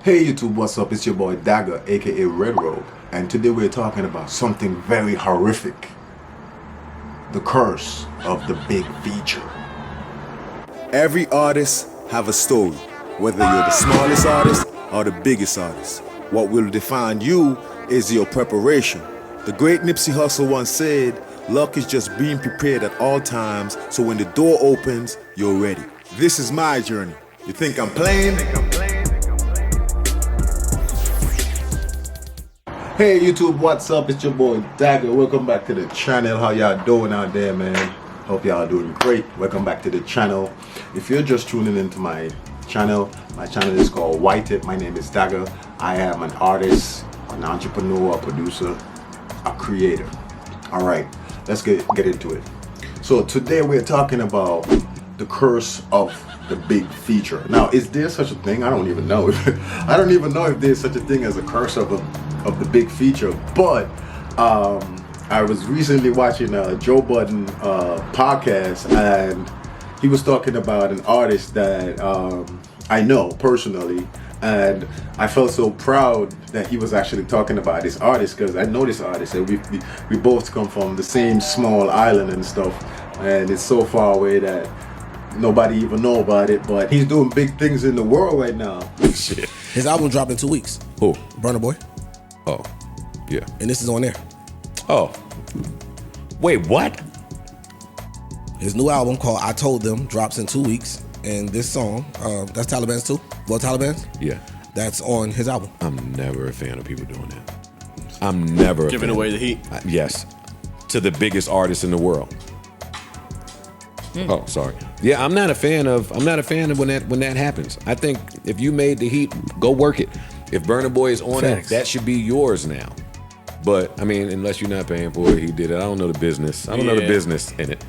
Hey YouTube, what's up? It's your boy Dagger, aka Red Rogue, and today we're talking about something very horrific. The curse of the big feature. Every artist have a story, whether you're the smallest artist or the biggest artist. What will define you is your preparation. The great Nipsey Hussle once said, luck is just being prepared at all times, so when the door opens, you're ready. This is my journey. You think I'm playing? Hey YouTube, what's up? It's your boy Dagger. Welcome back to the channel. How y'all doing out there, man? Hope y'all doing great. Welcome back to the channel. If you're just tuning into my channel is called White Tip. My name is Dagger. I am an artist, an entrepreneur, a producer, a creator. All right, let's get into it. So today we're talking about the curse of the big feature. Now, is there such a thing? I don't even know. I don't even know if there's such a thing as a curse of the big feature. But I was recently watching a Joe Budden podcast, and he was talking about an artist that I know personally, and I felt so proud that he was actually talking about this artist, because I know this artist, and we both come from the same small island and stuff, and it's so far away that nobody even know about it, but he's doing big things in the world right now. Shit. His album dropped in 2 weeks. Who? Burna Boy. Oh, yeah. And this is on there. Oh. Wait, what? His new album called I Told Them drops in 2 weeks. And this song, that's Taliban's too? Well, Taliban's? Yeah. That's on his album. I'm never a fan of people doing that. I'm never giving away the heat. Yes. To the biggest artist in the world. Oh, sorry. Yeah, I'm not a fan of when that happens. I think if you made the heat, go work it. If Burna Boy is on Facts. it, that should be yours now. But I mean, unless you're not paying for it, he did it. I don't know the business. I don't know the business in it.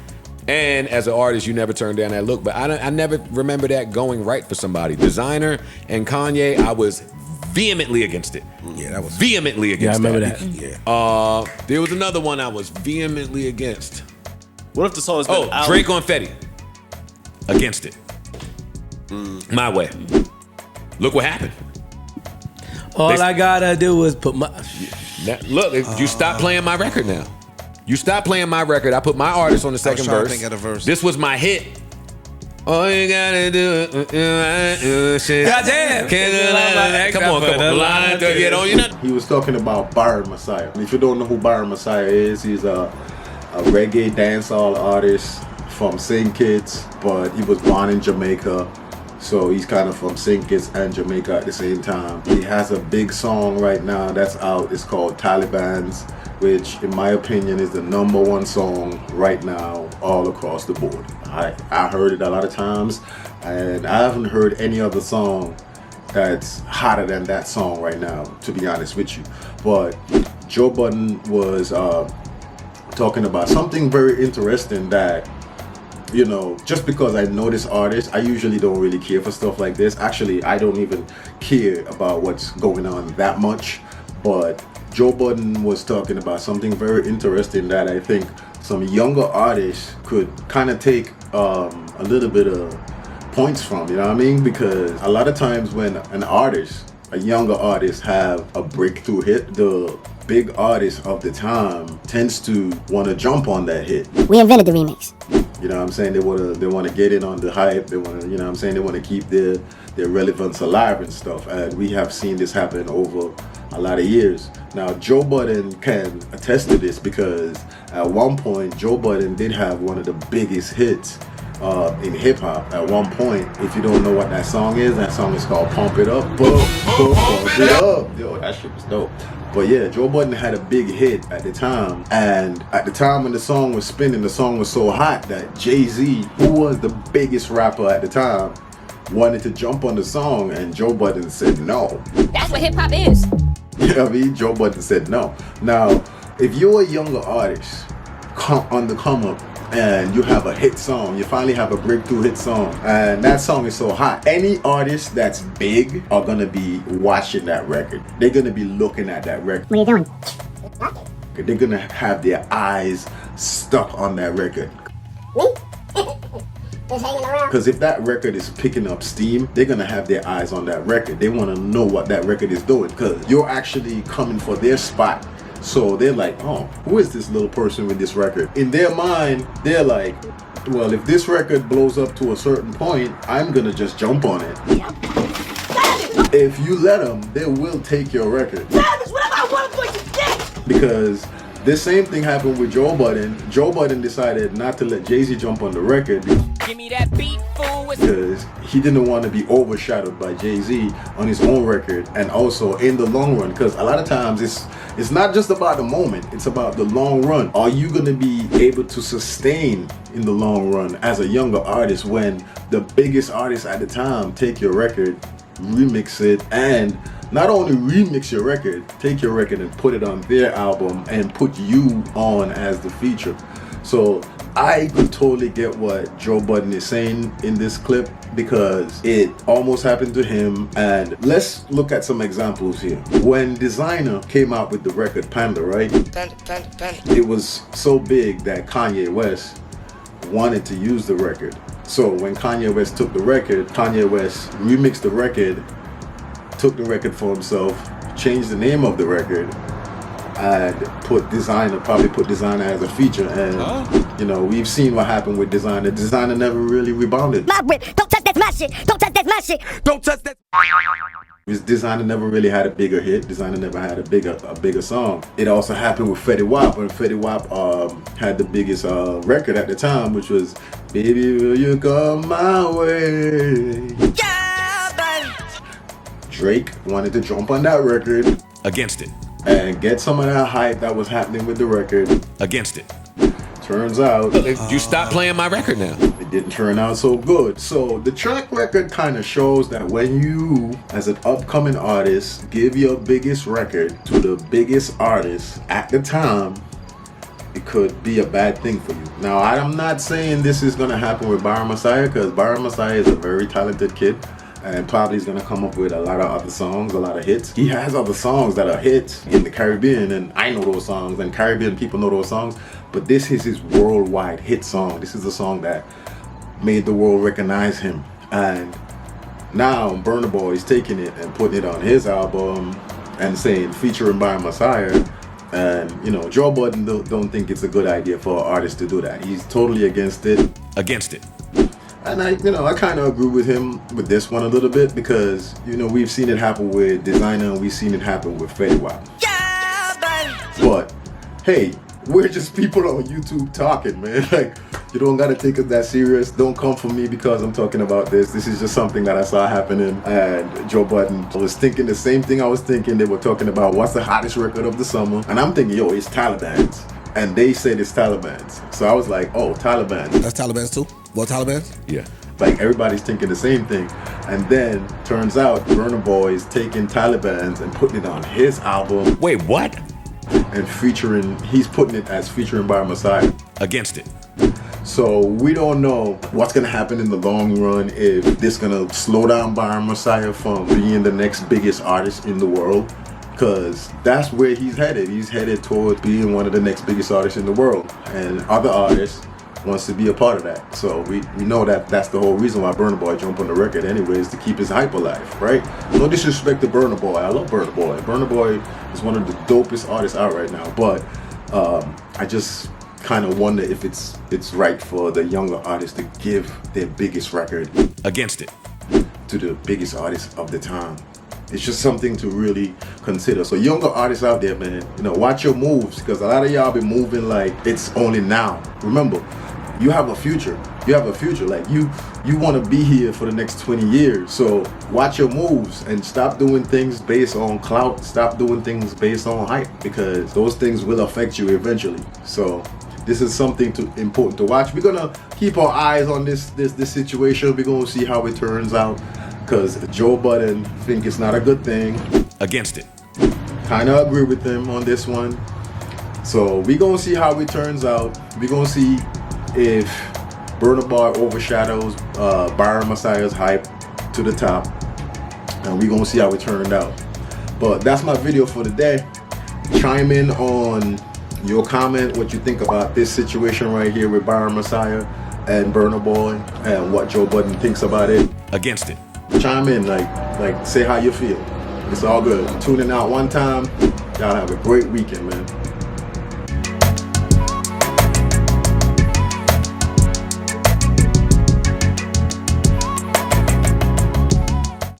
And as an artist, you never turn down that look. But I never remember that going right for somebody. Desiigner and Kanye, I was vehemently against it. Yeah, that was vehemently against. Yeah, I remember that. Yeah. There was another one I was vehemently against. What if the song has been out? Drake on Fetty. Against it. My way. Look what happened. All I gotta do is put my... Now, look, if you stop playing my record now. You stop playing my record. I put my artist on the second verse. Think of the verse. This was my hit. All you gotta do shit. Goddamn. Come on. Line to get on. You know. He was talking about Byron Messia. And if you don't know who Byron Messia is, he's a reggae dancehall artist from St. Kitts, but he was born in Jamaica. So he's kind of from St. Kitts and Jamaica at the same time. He has a big song right now that's out. It's called Taliban's, which in my opinion is the #1 song right now all across the board. I heard it a lot of times, and I haven't heard any other song that's hotter than that song right now, to be honest with you. But Joe Budden was talking about something very interesting that, you know, just because I know this artist, I usually don't really care for stuff like this. Actually, I don't even care about what's going on that much. But Joe Budden was talking about something very interesting that I think some younger artists could kind of take a little bit of points from, you know what I mean? Because a lot of times when a younger artist have a breakthrough hit, the big artist of the time tends to want to jump on that hit. We invented the remix. You know what I'm saying? They want to get in on the hype. They want to, you know what I'm saying? They want to keep their relevance alive and stuff. And we have seen this happen over a lot of years. Now, Joe Budden can attest to this, because at one point, Joe Budden did have one of the biggest hits in hip hop at one point. If you don't know what that song is called Pump It Up. Pump it up. Yo, that shit was dope. But yeah, Joe Budden had a big hit at the time, and at the time when the song was spinning, the song was so hot that Jay-Z, who was the biggest rapper at the time, wanted to jump on the song, and Joe Budden said no. That's what hip hop is. You know what I mean? Joe Budden said no. Now, if you're a younger artist on the come up, and you have a hit song, you finally have a breakthrough hit song, and that song is so hot, any artist that's big are gonna be watching that record. They're gonna be looking at that record. What are you doing? They're gonna have their eyes stuck on that record. Because if that record is picking up steam, they're gonna have their eyes on that record. They want to know what that record is doing because you're actually coming for their spot. So they're like, oh, who is this little person with this record? In their mind, they're like, well, if this record blows up to a certain point, I'm gonna just jump on it. If you let them, they will take your record. Because this same thing happened with Joe Budden. Joe Budden decided not to let Jay-Z jump on the record. Give me that beat, fool. Because he didn't want to be overshadowed by Jay-Z on his own record, and also in the long run, because a lot of times it's not just about the moment, it's about the long run. Are you going to be able to sustain in the long run as a younger artist when the biggest artists at the time take your record, remix it, and not only remix your record, take your record and put it on their album and put you on as the feature? So I could totally get what Joe Budden is saying in this clip because it almost happened to him. And let's look at some examples here. When Desiigner came out with the record Panda, right? It was so big that Kanye West wanted to use the record. So when Kanye West took the record, Kanye West remixed the record, took the record for himself, changed the name of the record, and probably put Desiigner as a feature. And you know, we've seen what happened with Desiigner. Desiigner never really rebounded. Don't touch that my shit. Don't touch that my shit. Don't touch that. Desiigner never really had a bigger hit. Desiigner never had a bigger song. It also happened with Fetty Wap, when Fetty Wap had the biggest record at the time, which was "Baby, Will You Come My Way." Drake wanted to jump on that record Against it. and get some of that hype that was happening with the record. Against it. Turns out You stop playing my record now. it didn't turn out so good. So the track record kind of shows that when you, as an upcoming artist, give your biggest record to the biggest artist at the time, it could be a bad thing for you. Now, I'm not saying this is gonna happen with Byron Messia, because Byron Messia is a very talented kid and probably is gonna come up with a lot of other songs, a lot of hits. He has other songs that are hits in the Caribbean, and I know those songs, and Caribbean people know those songs, but this is his worldwide hit song. This is the song that made the world recognize him. And now Burna Boy is taking it and putting it on his album and saying featuring Byron Messia. And you know, Joe Budden don't think it's a good idea for an artist to do that. He's totally against it. Against it. And I kind of agree with him with this one a little bit, because you know, we've seen it happen with Desiigner and we've seen it happen with Fetty Wap. But hey, we're just people on YouTube talking, man. Like, you don't gotta take it that serious. Don't come for me because I'm talking about this. This is just something that I saw happening. And Joe Budden was thinking the same thing I was thinking. They were talking about what's the hottest record of the summer, and I'm thinking, yo, it's Taliban's. And they said it's Taliban's. So I was like, oh, Taliban. That's Taliban's too? Well, Taliban's? Yeah. Like, everybody's thinking the same thing. And then turns out Burna Boy is taking Taliban's and putting it on his album. Wait, what? And he's putting it as featuring Byron Messia. Against it. So we don't know what's gonna happen in the long run, if this gonna slow down Byron Messia from being the next biggest artist in the world, because that's where he's headed. He's headed towards being one of the next biggest artists in the world, and other artists wants to be a part of that. So we know that that's the whole reason why Burna Boy jumped on the record anyways, to keep his hype alive, right? No disrespect to Burna Boy. I love Burna Boy. Burna Boy is one of the dopest artists out right now, but I just kind of wonder if it's right for the younger artists to give their biggest record Against it. to the biggest artist of the time. It's just something to really consider. So younger artists out there, man, you know, watch your moves, because a lot of y'all be moving like it's only now. Remember, you have a future. You have a future. Like, you want to be here for the next 20 years. So watch your moves and stop doing things based on clout. Stop doing things based on hype, because those things will affect you eventually. So this is something important to watch. We're gonna keep our eyes on this situation. We're gonna see how it turns out, because Joe Budden think it's not a good thing. Against it. Kind of agree with him on this one. So we're gonna see how it turns out. We're gonna see if Burna Boy overshadows Byron Messiah's hype to the top, and we're gonna see how it turned out. But that's my video for today. Chime in on your comment, what you think about this situation right here with Byron Messia. and Burna Boy and what Joe Budden thinks about it. Against it. Chime in, like say how you feel. It's all good. Tuning out one time. Y'all have a great weekend, man.